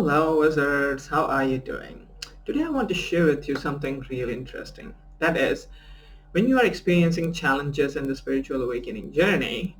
Hello wizards, how are you doing? Today I want to share with you something really interesting. That is, when you are experiencing challenges in the spiritual awakening journey,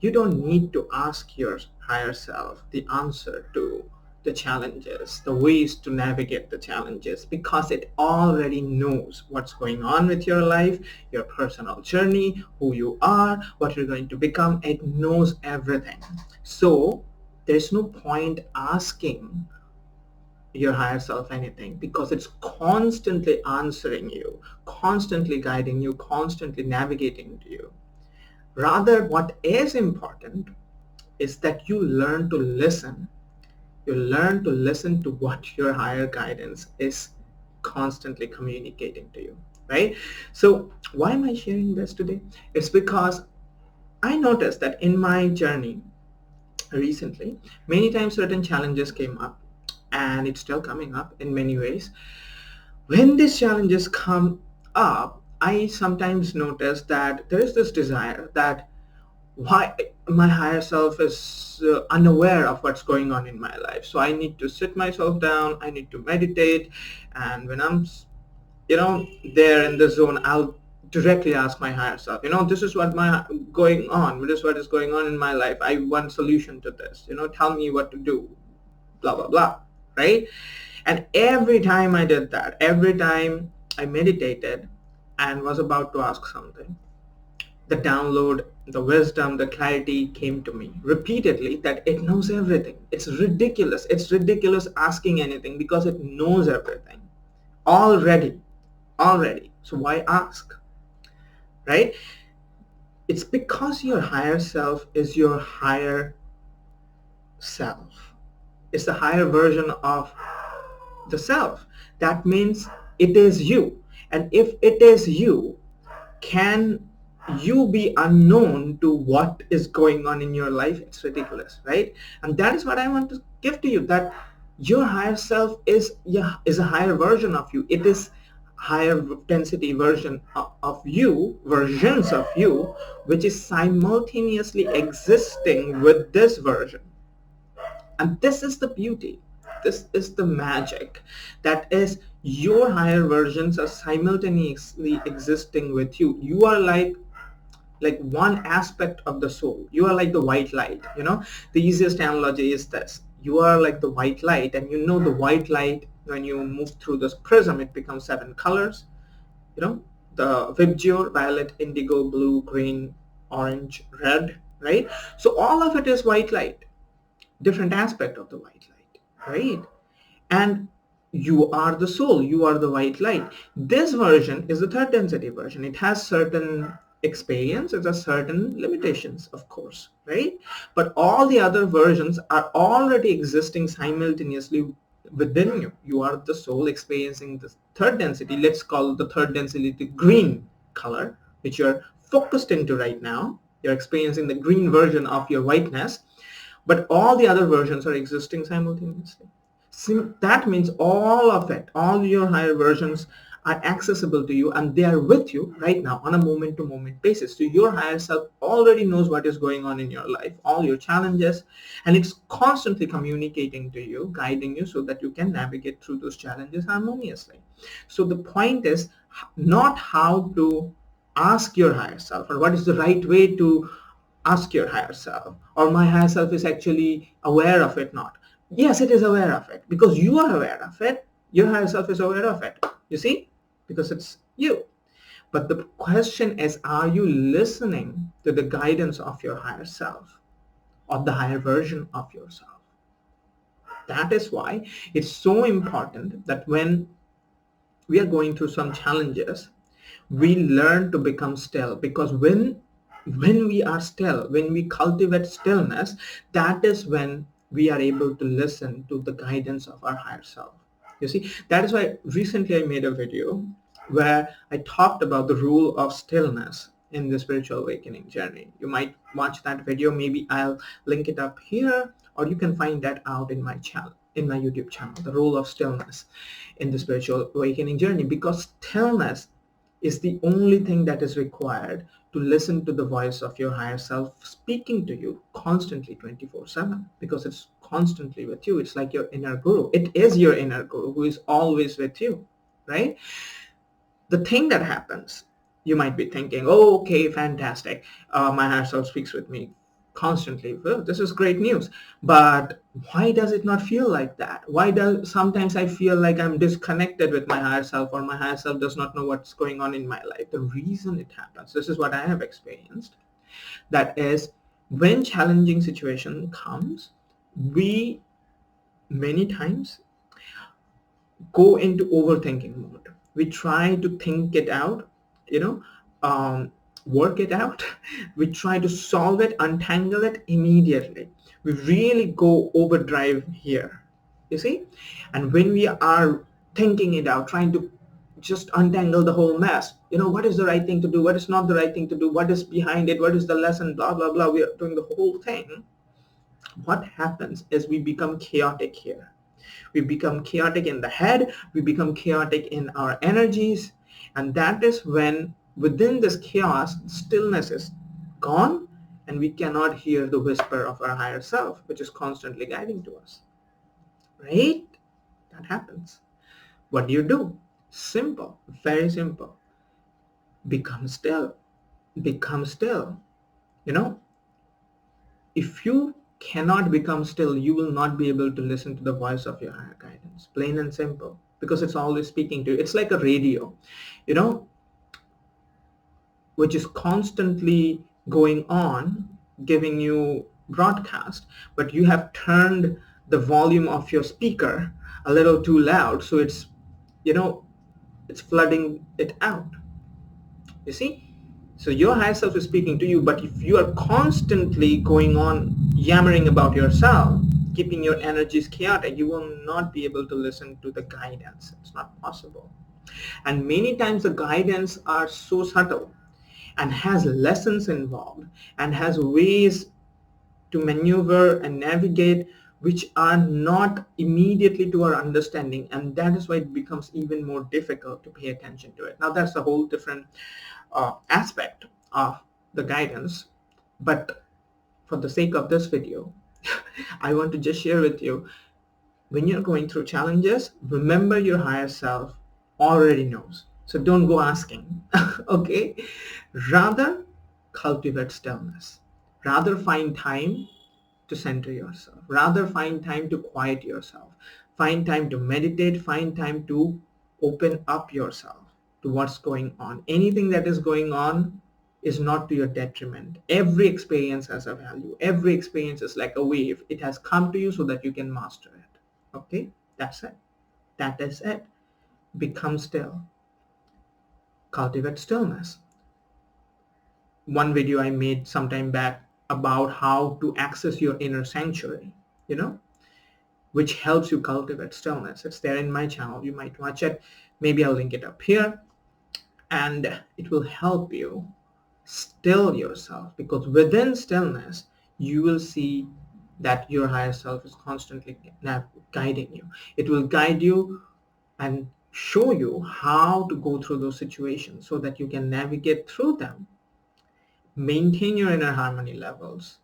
you don't need to ask your higher self the answer to the challenges, the ways to navigate the challenges, because it already knows what's going on with your life, your personal journey, who you are, what you're going to become. It knows everything. So there's no point asking your higher self anything, because it's constantly answering you, constantly guiding you, constantly navigating to you. Rather, what is important is that you learn to listen. You learn to listen to what your higher guidance is constantly communicating to you, right? So why am I sharing this today? It's because I noticed that in my journey recently, many times certain challenges came up, and it's still coming up in many ways. When these challenges come up, I sometimes notice that there is this desire that why my higher self is unaware of what's going on in my life. So I need to sit myself down, I need to meditate, and when I'm there in the zone, I'll directly ask my higher self, this is what my going on, this is what is going on in my life. I want solution to this, tell me what to do, blah blah blah, right? And every time I did that, every time I meditated and was about to ask something, the download, the wisdom, the clarity came to me repeatedly that it knows everything. It's ridiculous. It's ridiculous asking anything because it knows everything already. Already. So why ask? Right? It's because your higher self is your higher self. It's the higher version of the self. That means it is you. And if it is you, can you be unknown to what is going on in your life? It's ridiculous, right? And that is what I want to give to you, that your higher self is a higher version of you. It is higher density version of you, versions of you, which is simultaneously existing with this version. And this is the beauty. This is the magic. That is, your higher versions are simultaneously existing with you. You are like one aspect of the soul. You are like the white light. The easiest analogy is this: you are like the white light, and the white light, when you move through this prism, it becomes 7 colors. The vibgyor: violet, indigo, blue, green, orange, red, right? So all of it is white light, different aspect of the white light, right? And you are the soul, you are the white light. This version is the third density version. It has certain experience, it has certain limitations, of course, right? But all the other versions are already existing simultaneously within you. You are the soul experiencing the third density. Let's call the third density the green color, which you're focused into right now. You're experiencing the green version of your whiteness, but all the other versions are existing simultaneously. That means all of it, all your higher versions are accessible to you, and they are with you right now on a moment-to-moment basis. So your higher self already knows what is going on in your life, all your challenges, and it's constantly communicating to you, guiding you so that you can navigate through those challenges harmoniously. So the point is not how to ask your higher self, or what is the right way to ask your higher self, or my higher self is actually aware of it. Not, yes, it is aware of it because you are aware of it. Your higher self is aware of it, you see, because it's you. But the question is, are you listening to the guidance of your higher self, or the higher version of yourself? That is why it's so important that when we are going through some challenges, we learn to become still, because when we are still, when we cultivate stillness, that is when we are able to listen to the guidance of our higher self. You see, that is why recently I made a video where I talked about the rule of stillness in the spiritual awakening journey. You might watch that video. Maybe I'll link it up here, or you can find that out in my channel, in my YouTube channel, the role of stillness in the spiritual awakening journey, because stillness is the only thing that is required to listen to the voice of your higher self speaking to you constantly 24/7, because it's constantly with you. It's like your inner guru. It is your inner guru who is always with you, right? The thing that happens, you might be thinking, oh, okay, fantastic. My higher self speaks with me constantly. Well, this is great news. But why does it not feel like that? Why does sometimes I feel like I'm disconnected with my higher self, or my higher self does not know what's going on in my life? The reason it happens, this is what I have experienced, that is, when challenging situation comes, we many times go into overthinking mode. We try to think it out, you know, work it out. We try to solve it, untangle it immediately. We really go overdrive here, you see? And when we are thinking it out, trying to just untangle the whole mess, what is the right thing to do? What is not the right thing to do? What is behind it? What is the lesson? Blah, blah, blah. We are doing the whole thing. What happens is we become chaotic here. We become chaotic in the head, we become chaotic in our energies, and that is when within this chaos, stillness is gone, and we cannot hear the whisper of our higher self, which is constantly guiding to us, right? That happens. What do? Simple, very simple. Become still. Become still. If you cannot become still, you will not be able to listen to the voice of your higher guidance, plain and simple, because it's always speaking to you. It's like a radio, you know, which is constantly going on, giving you broadcast, but you have turned the volume of your speaker a little too loud, so it's flooding it out. You see? So your higher self is speaking to you, but if you are constantly going on yammering about yourself, keeping your energies chaotic, you will not be able to listen to the guidance. It's not possible. And many times the guidance are so subtle and has lessons involved and has ways to maneuver and navigate which are not immediately to our understanding, and that is why it becomes even more difficult to pay attention to it. Now that's a whole different aspect of the guidance, but for the sake of this video I want to just share with you, when you're going through challenges, remember your higher self already knows, so don't go asking. Okay, rather cultivate stillness, rather find time to center yourself, rather find time to quiet yourself, find time to meditate, find time to open up yourself to what's going on. Anything that is going on is not to your detriment. Every experience has a value. Every experience is like a wave. It has come to you so that you can master it. Okay, that's it. That is it. Become still. Cultivate stillness. One video I made some time back about how to access your inner sanctuary, which helps you cultivate stillness. It's there in my channel. You might watch it. Maybe I'll link it up here. And it will help you still yourself, because within stillness, you will see that your higher self is constantly guiding you. It will guide you and show you how to go through those situations so that you can navigate through them, maintain your inner harmony levels,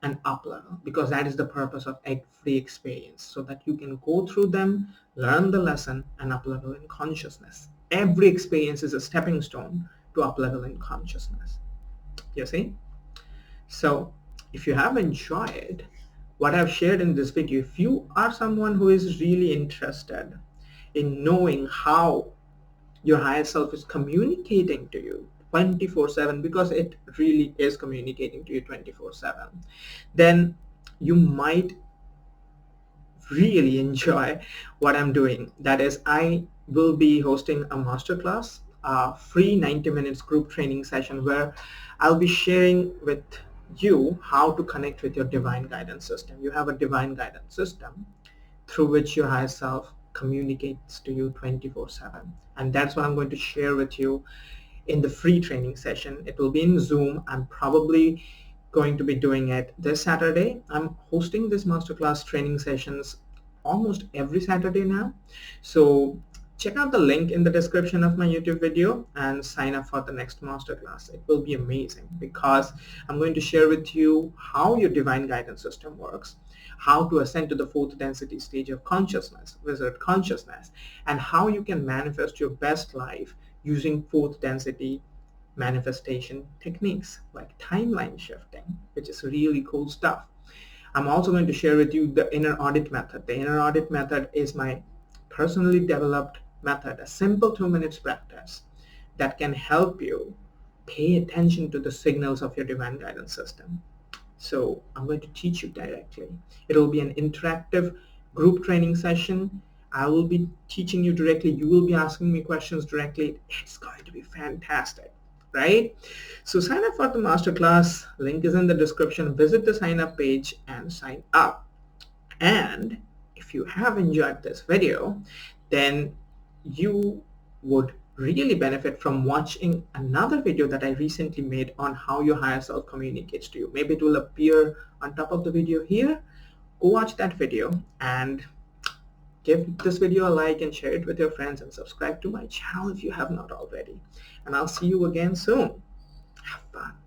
and up level, because that is the purpose of every experience, so that you can go through them, learn the lesson, and up level in consciousness. Every experience is a stepping stone to up level in consciousness. You see? So if you have enjoyed what I've shared in this video, if you are someone who is really interested in knowing how your higher self is communicating to you 24/7, because it really is communicating to you 24/7, then you might really enjoy what I'm doing. That is, I will be hosting a masterclass, a free 90 minutes group training session where I'll be sharing with you how to connect with your divine guidance system. You have a divine guidance system through which your higher self communicates to you 24/7, and that's what I'm going to share with you in the free training session. It will be in Zoom. I'm probably going to be doing it this Saturday. I'm hosting this masterclass training sessions almost every Saturday now. So check out the link in the description of my YouTube video and sign up for the next masterclass. It will be amazing, because I'm going to share with you how your divine guidance system works. how to ascend to the fourth density stage of consciousness, wizard consciousness, and how you can manifest your best life using fourth density manifestation techniques like timeline shifting, which is really cool stuff. I'm also going to share with you the inner audit method. The inner audit method is my personally developed method, a simple 2 minutes practice that can help you pay attention to the signals of your divine guidance system. So I'm going to teach you directly. It will be an interactive group training session. I will be teaching you directly. You will be asking me questions directly. It's going to be fantastic, right? So sign up for the masterclass. Link is in the description. Visit the sign up page and sign up. And if you have enjoyed this video, then you would really benefit from watching another video that I recently made on how your higher self communicates to you. Maybe it will appear on top of the video here. Go watch that video and give this video a like and share it with your friends and subscribe to my channel if you have not already. And I'll see you again soon. Have fun.